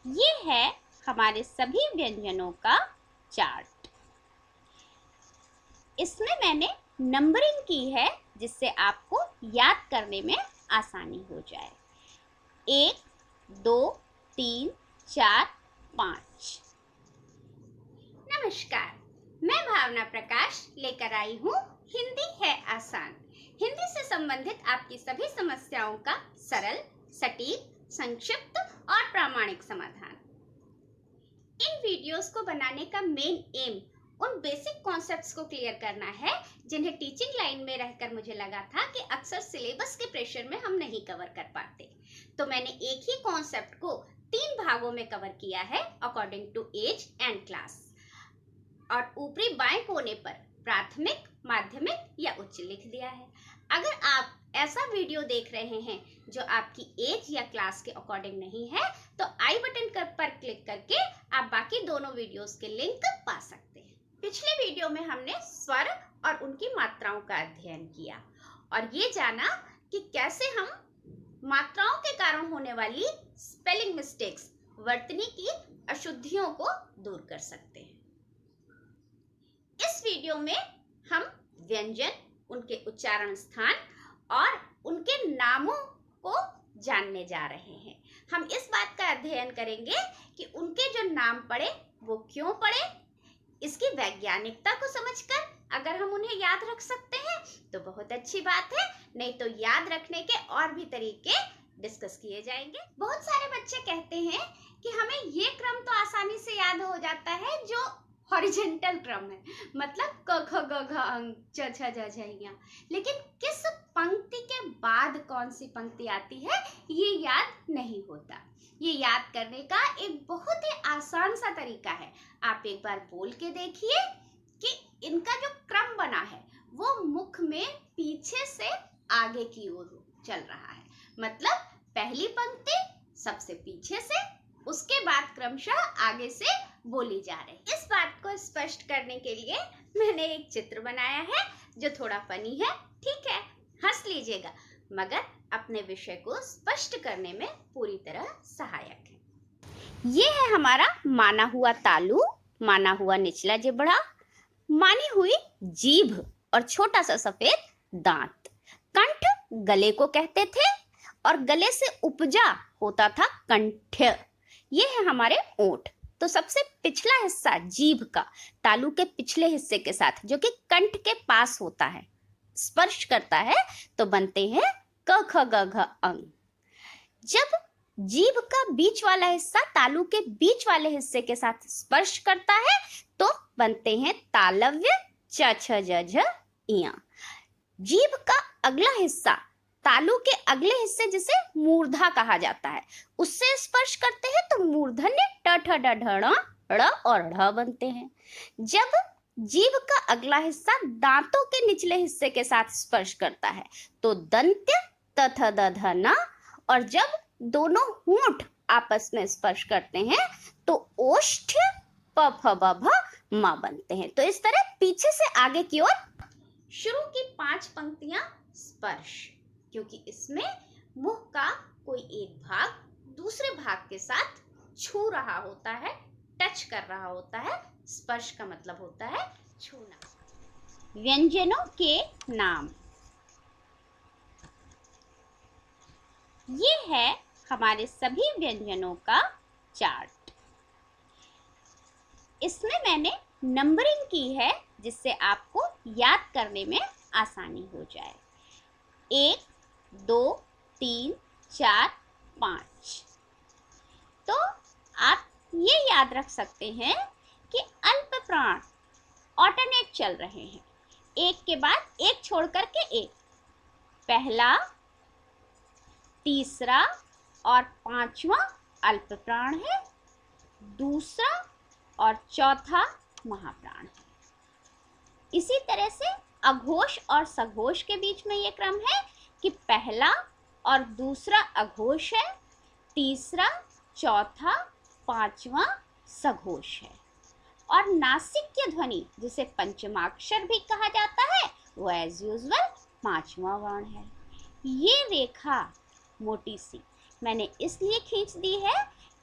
ये है हमारे सभी व्यंजनों का चार्ट। इसमें मैंने नंबरिंग की है जिससे आपको याद करने में आसानी हो जाए। 1, 2, 3, 4, 5। नमस्कार, मैं भावना प्रकाश लेकर आई हूँ हिंदी है आसान। हिंदी से संबंधित आपकी सभी समस्याओं का सरल, सटीक, संक्षिप्त और प्रामाणिक समाधान। इन वीडियोस को बनाने का मेन एम उन बेसिक कॉन्सेप्ट्स को क्लियर करना है जिन्हें टीचिंग लाइन में रहकर मुझे लगा था कि अक्सर सिलेबस के प्रेशर में हम नहीं कवर कर पाते। तो मैंने एक ही कॉन्सेप्ट को 3 भागों में कवर किया है according to age and class. और ऊपरी बाएं कोने पर प्राथमिक, माध्यमिक या उच्च लिख दिया है। अगर आप ऐसा वीडियो देख रहे हैं जो आपकी एज या क्लास के अकॉर्डिंग नहीं है तो आई बटन पर क्लिक करके आप बाकी दोनों वीडियोस के लिंक पा सकते हैं। पिछले वीडियो में हमने स्वर और उनकी मात्राओं का अध्ययन किया और ये जाना कि कैसे हम मात्राओं के कारण होने वाली स्पेलिंग मिस्टेक्स, वर्तनी की अशुद्धियों को दूर कर सकते हैं। इस वीडियो में हम व्यंजन, उनके उच्चारण स्थान और उनके नामों को जानने जा रहे हैं। हम इस बात का अध्ययन करेंगे कि उनके जो नाम पड़े वो क्यों पड़े, इसकी वैज्ञानिकता को समझकर अगर हम उन्हें याद रख सकते हैं तो बहुत अच्छी बात है, नहीं तो याद रखने के और भी तरीके डिस्कस किए जाएंगे। बहुत सारे बच्चे कहते हैं कि हमें ये क्रम तो आसानी से याद हो जाता है जो हॉरिजॉन्टल क्रम है, मतलब क ख ग घ अंग च छ ज झ ञ, लेकिन किस पंक्ति के बाद कौन सी पंक्ति आती है ये याद नहीं होता। ये याद करने का एक बहुत ही आसान सा तरीका है। आप एक बार बोल के देखिए कि इनका जो क्रम बना है वो मुख में पीछे से आगे की ओर चल रहा है, मतलब पहली पंक्ति सबसे पीछे से, उसके बाद क्रमशः आगे से बोली जा रही है। इस बात को स्पष्ट करने के लिए मैंने एक चित्र बनाया है जो थोड़ा फनी है, ठीक है, हंस लीजिएगा, मगर अपने विषय को स्पष्ट करने में पूरी तरह सहायक है। ये है हमारा माना हुआ तालु, माना हुआ निचला जिब्ड़ा, मानी हुई जीभ और छोटा सा सफेद दांत। कंठ गले को कहते थे और गले से उपजा होता था कंठ। ये है हमारे ओंठ। तो सबसे पिछला हिस्सा जीभ का तालु के पिछले हिस्से के साथ जो कि कंठ के पास होता है, स्पर्श करता है तो बनते हैं क ख ग घ अंग। जब जीभ का बीच वाला हिस्सा तालु के बीच वाले हिस्से के साथ स्पर्श करता है तो बनते हैं तालव्य च छ ज झ ञ। जीभ का अगला हिस्सा तालु के अगले हिस्से जिसे मूर्धा कहा जाता है उससे स्पर्श करते हैं तो मूर्धन्य ट ठ ड ढ ण ड़ और ढ़ बनते हैं। जब जीभ का अगला हिस्सा दांतों के निचले हिस्से के साथ स्पर्श करता है तो दंत्य त थ द ध न, और जब दोनों होंठ आपस में स्पर्श करते हैं तो ओष्ठ प फ ब भ म बनते हैं। तो इस तरह पीछे से आगे की ओर शुरू की 5 पंक्तियां स्पर्श, क्योंकि इसमें मुंह का कोई एक भाग दूसरे भाग के साथ छू रहा होता है, टच कर रहा होता है। स्पर्श का मतलब होता है छूना। व्यंजनों के नाम। ये है हमारे सभी व्यंजनों का चार्ट। इसमें मैंने नंबरिंग की है जिससे आपको याद करने में आसानी हो जाए। 1, 2, 3, 4, 5। तो आप ये याद रख सकते हैं कि अल्प प्राण ऑल्टरनेट चल रहे हैं, एक के बाद एक छोड़ करके एक। पहला, तीसरा और 5वां अल्प प्राण है, दूसरा और चौथा महाप्राण है। इसी तरह से अघोष और सघोष के बीच में ये क्रम है कि पहला और दूसरा अघोष है, तीसरा, चौथा, 5वां सघोष है। और नासिक्य ध्वनि जिसे पंचमाक्षर भी कहा जाता है वो एज यूजुअल 5वां वर्ण है। ये रेखा मोटी सी मैंने इसलिए खींच दी है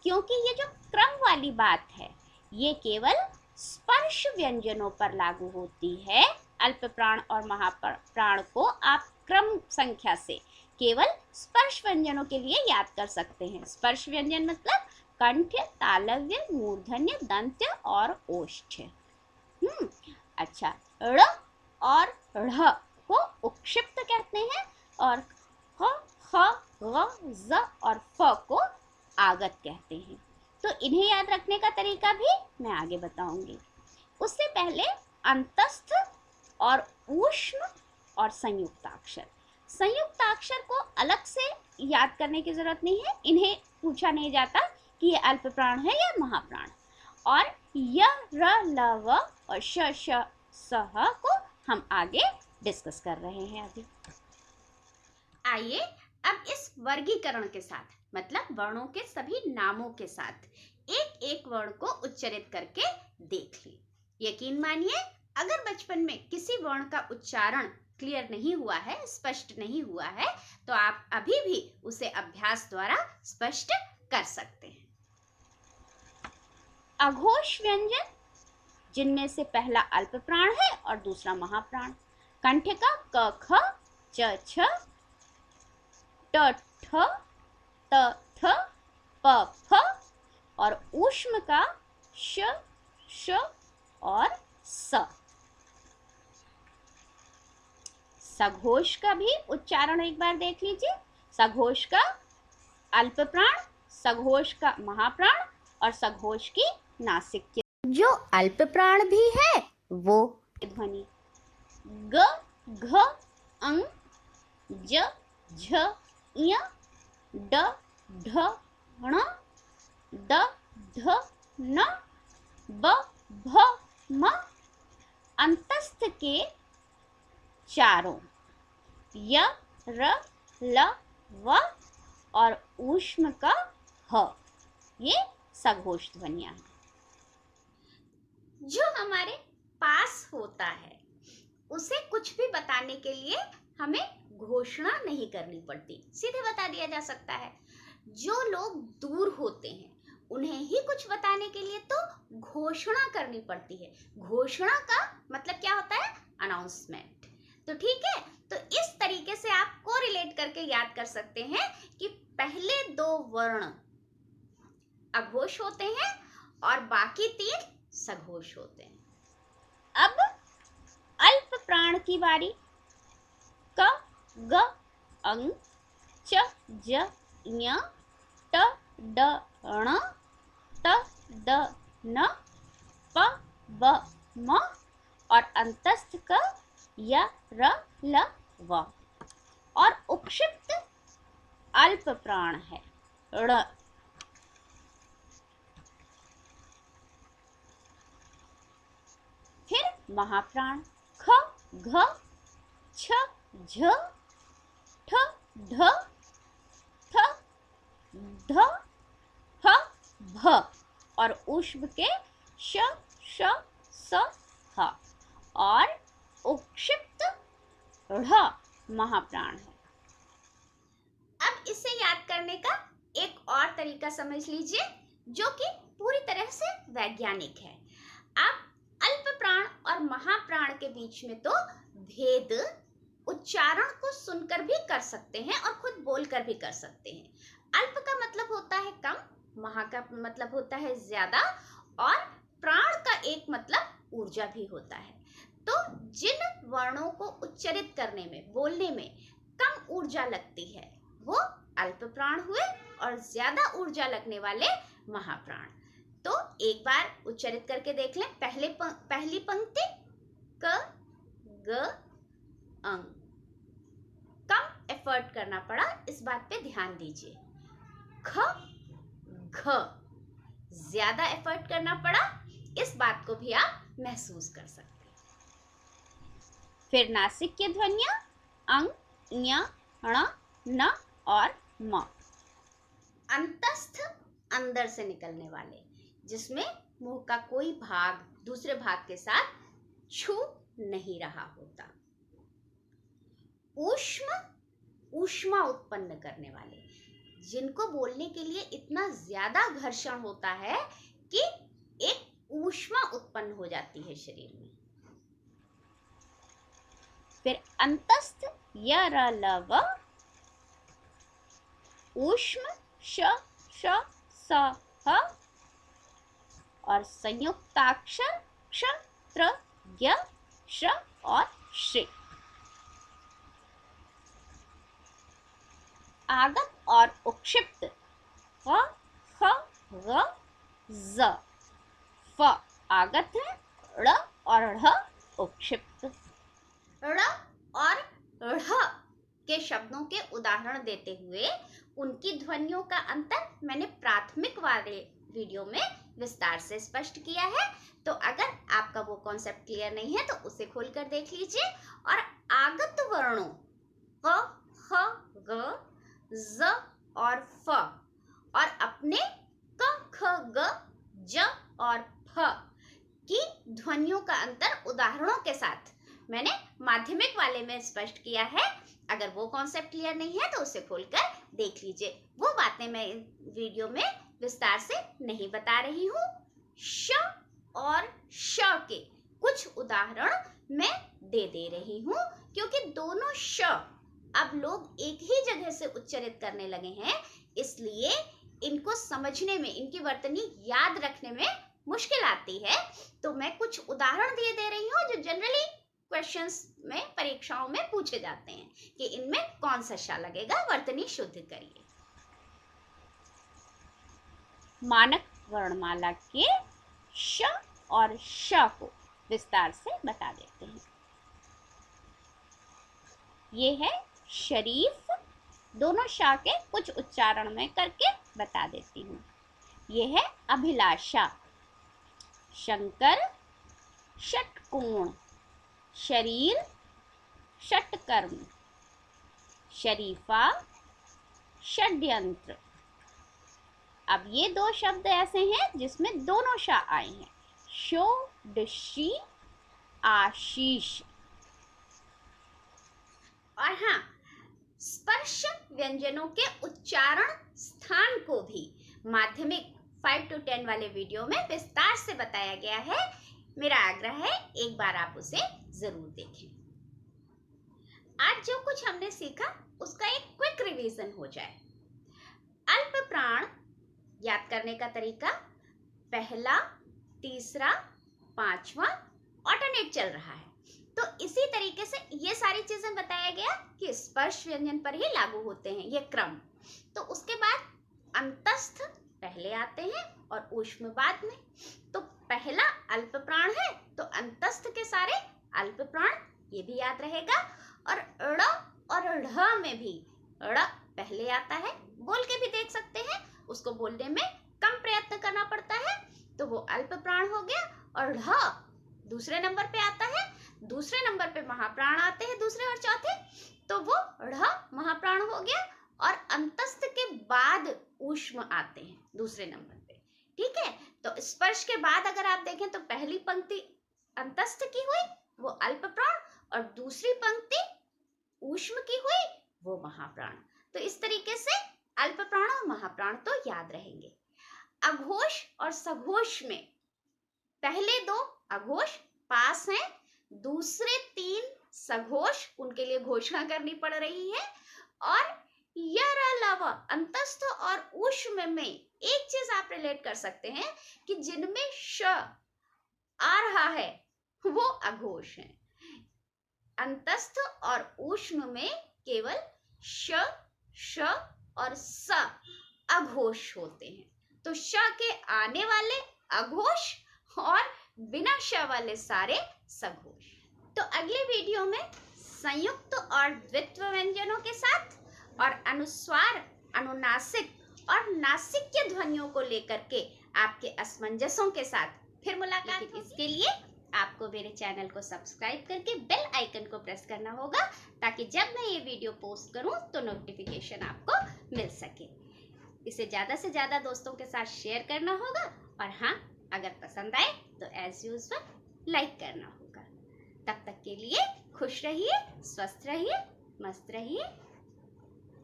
क्योंकि ये जो क्रम वाली बात है ये केवल स्पर्श व्यंजनों पर लागू होती है। अल्प प्राण और महाप्राण को आप क्रम संख्या से केवल स्पर्श व्यंजनों के लिए याद कर सकते हैं। स्पर्श व्यंजन मतलब कंठ, तालव्य, मूर्धन्य, दंत्य और ओष्ठ। अच्छा, ड़ और ढ़ को उक्षिप्त कहते हैं और ह, ख, ग, ज और फ को आगत कहते हैं। तो इन्हें याद रखने का तरीका भी मैं आगे बताऊंगी। उससे पहले अंतस्थ और ऊष्म और संयुक्ताक्षर। संयुक्ताक्षर को अलग से याद करने की जरूरत नहीं है, इन्हें पूछा नहीं जाता कि ये अल्प प्राण है या महाप्राण। और य, र, ल, व और श, श, स, ह को हम आगे डिस्कस कर रहे हैं अभी। आइए अब इस वर्गीकरण के साथ मतलब वर्णों के सभी नामों के साथ एक एक वर्ण को उच्चारित करके देख लें। यकीन मानिए अगर बचपन में किसी वर्ण का उच्चारण क्लियर नहीं हुआ है, स्पष्ट नहीं हुआ है, तो आप अभी भी उसे अभ्यास द्वारा स्पष्ट कर सकते हैं। अघोष व्यंजन जिनमें से पहला अल्प प्राण है और दूसरा महाप्राण। कंठ का क, ख, च, छ, ट, ठ, त, थ, प, फ और ऊष्म का श, श और स। सघोष का भी उच्चारण एक बार देख लीजिए। सघोष का अल्प प्राण, सघोष का महाप्राण और सघोष की नासिक जो अल्प प्राण भी है वो ध्वनि ग, घ, अंग, ज, झ, ञ, ड, ढ, ण, द, ध, न, ब, भ, म। अंतस्थ के चारों य, र, ल, व और ऊष्म का ह ये सघोष ध्वनियां हैं। जो हमारे पास होता है उसे कुछ भी बताने के लिए हमें घोषणा नहीं करनी पड़ती, सीधे बता दिया जा सकता है। जो लोग दूर होते हैं उन्हें ही कुछ बताने के लिए तो घोषणा करनी पड़ती है। घोषणा का मतलब क्या होता है? अनाउंसमेंट। तो ठीक है, तो इस तरीके से आप कोरिलेट करके याद कर सकते हैं कि पहले दो वर्ण अघोष होते हैं और बाकी तीन सघोष होते हैं। अब अल्प प्राण की बारी। क, ग, अंग, च, ज, ञ, ट, ड, ण, त, द, न, प, ब, म और अंतस्थ क, य, र, ल, व और उक्षिप्त अल्प प्राण है ण। फिर महाप्राण ख, घ, छ, झ, ठ, ढ, थ, ध, ह, भ और ऊष्म के श, श, स, ह और उक्षिप्त ढ़ महाप्राण है। अब इसे याद करने का एक और तरीका समझ लीजिए जो कि पूरी तरह से वैज्ञानिक है। आप अल्प प्राण और महाप्राण के बीच में तो भेद उच्चारण को सुनकर भी कर सकते हैं और खुद बोलकर भी कर सकते हैं। अल्प का मतलब होता है कम, महा का मतलब होता है ज्यादा और प्राण का एक मतलब ऊर्जा भी होता है। तो जिन वर्णों को उच्चारित करने में, बोलने में कम ऊर्जा लगती है वो अल्प प्राण हुए और ज्यादा ऊर्जा लगने वाले महाप्राण। तो एक बार उच्चारित करके देख लें। पहली पंक्ति क, ग, अंग। कम एफर्ट करना पड़ा, इस बात पे ध्यान दीजिए। ख, घ ज्यादा एफर्ट करना पड़ा, इस बात को भी आप महसूस कर सकते हैं। फिर नासिक की ध्वनियां अंग, ञ, ण, न और म। अंतस्थ अंदर से निकलने वाले, जिसमें मुंह का कोई भाग दूसरे भाग के साथ छू नहीं रहा होता। ऊष्म ऊष्मा उत्पन्न करने वाले, जिनको बोलने के लिए इतना ज्यादा घर्षण होता है कि एक ऊष्मा उत्पन्न हो जाती है शरीर में। फिर अंतस्थ य र ल व, ऊष्म श श स ह, और संयुक्ताक्षर क्ष त्र य श और श्री। आगत और उक्षिप्त फ ख ग ज। फ आगत है, ड़ और ढ़ उक्षिप्त। ड़ और ढ़ के शब्दों के उदाहरण देते हुए उनकी ध्वनियों का अंतर मैंने प्राथमिक वाले वीडियो में विस्तार से स्पष्ट किया है। तो अगर आपका वो कॉन्सेप्ट क्लियर नहीं है तो उसे खोलकर देख लीजिए। और आगत वर्णों क ख ग ज और फ और अपने क ख ग ज और फ की ध्वनियों का अंतर उदाहरणों के साथ मैंने माध्यमिक वाले में स्पष्ट किया है। अगर वो कॉन्सेप्ट क्लियर नहीं है तो उसे खोलकर देख लीजिए। वो बातें मैं वीडियो में विस्तार से नहीं बता रही हूँ। श और श के कुछ उदाहरण मैं दे रही हूँ, क्योंकि दोनों श अब लोग एक ही जगह से उच्चारित करने लगे हैं, इसलिए इनको समझने में, इनकी वर्तनी याद रखने में मुश्किल आती है। तो मैं कुछ उदाहरण दे रही हूँ जो जनरली क्वेश्चंस में, परीक्षाओं में पूछे जाते हैं कि इनमें कौन सा श लगेगा। वर्तनी शुद्ध करिए। मानक वर्णमाला के श और श को विस्तार से बता देते हैं। ये है शरीफ, दोनों श के कुछ उच्चारण में करके बता देती हूँ। ये है अभिलाषा, शंकर, षटकोण, शरीर, षटकर्म, शरीफा, षड्यंत्र। अब ये दो शब्द ऐसे हैं जिसमें दोनों श आए हैं, षोडशी, आशीष। और हाँ, स्पर्श व्यंजनों के उच्चारण स्थान को भी माध्यमिक 5 to 10 वाले वीडियो में विस्तार से बताया गया है। मेरा आग्रह है एक बार आप उसे जरूर देखें। आज जो कुछ हमने सीखा उसका एक क्विक रिवीजन हो जाए। अल्प प्राण याद करने का तरीका, पहला, तीसरा, पांचवा ऑल्टरनेट चल रहा है। तो इसी तरीके से ये सारी चीजें बताया गया कि स्पर्श व्यंजन पर ही लागू होते हैं ये क्रम। तो उसके बाद अंतस्थ पहले आते हैं और ऊष्म बाद में। तो पहला अल्प प्राण है तो अंतस्थ के सारे अल्प प्राण, ये भी याद रहेगा। और ड़ और ढ़ में भी ड़ पहले आता है, बोल के भी देख सकते हैं, उसको बोलने में कम प्रयत्न करना पड़ता है, तो वो अल्प प्राण हो गया। और ढ़ दूसरे नंबर पे आता है, दूसरे नंबर पे महाप्राण आते हैं दूसरे और चौथे, तो वो ढ़ महाप्राण हो गया। और अंतस्थ के बाद ऊष्म आते हैं दूसरे नंबर पे। ठीक है, तो स्पर्श के बाद अगर आप देखें तो पहली पंक्ति अंतस्थ की हुई, वो अल्प प्राण, और दूसरी पंक्ति ऊष्म की हुई, वो महाप्राण। तो इस तरीके से अल्प प्राण और महाप्राण तो याद रहेंगे। अघोष और सघोष में पहले दो अघोष पास हैं, दूसरे तीन सघोष, उनके लिए घोषणा करनी पड़ रही है। और यह अलावा अंतस्थ और ऊष्म में एक चीज आप रिलेट कर सकते हैं कि जिनमें श आ रहा है वो अघोष है। अंतस्थ और ऊष्म में केवल श, श और स अघोष होते हैं। तो श के आने वाले अघोष और बिना श वाले सारे सघोष। तो अगले वीडियो में संयुक्त और द्वित्व व्यंजनों के साथ और अनुस्वार, अनुनासिक और नासिक्य ध्वनियों को लेकर के आपके असमंजसों के साथ फिर मुलाकात होगी। इसके लिए आपको मेरे चैनल को सब्सक्राइब करके बेल आइकन को प्रेस करना होगा, ताकि जब मैं ये वीडियो पोस्ट करूं तो नोटिफिकेशन आपको मिल सके। इसे ज़्यादा से ज़्यादा दोस्तों के साथ शेयर करना होगा। और हाँ, अगर पसंद आए तो एज यूजुअल लाइक करना होगा। तब तक के लिए खुश रहिए, स्वस्थ रहिए, मस्त रहिए,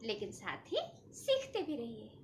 लेकिन साथ ही सीखते भी रहिए।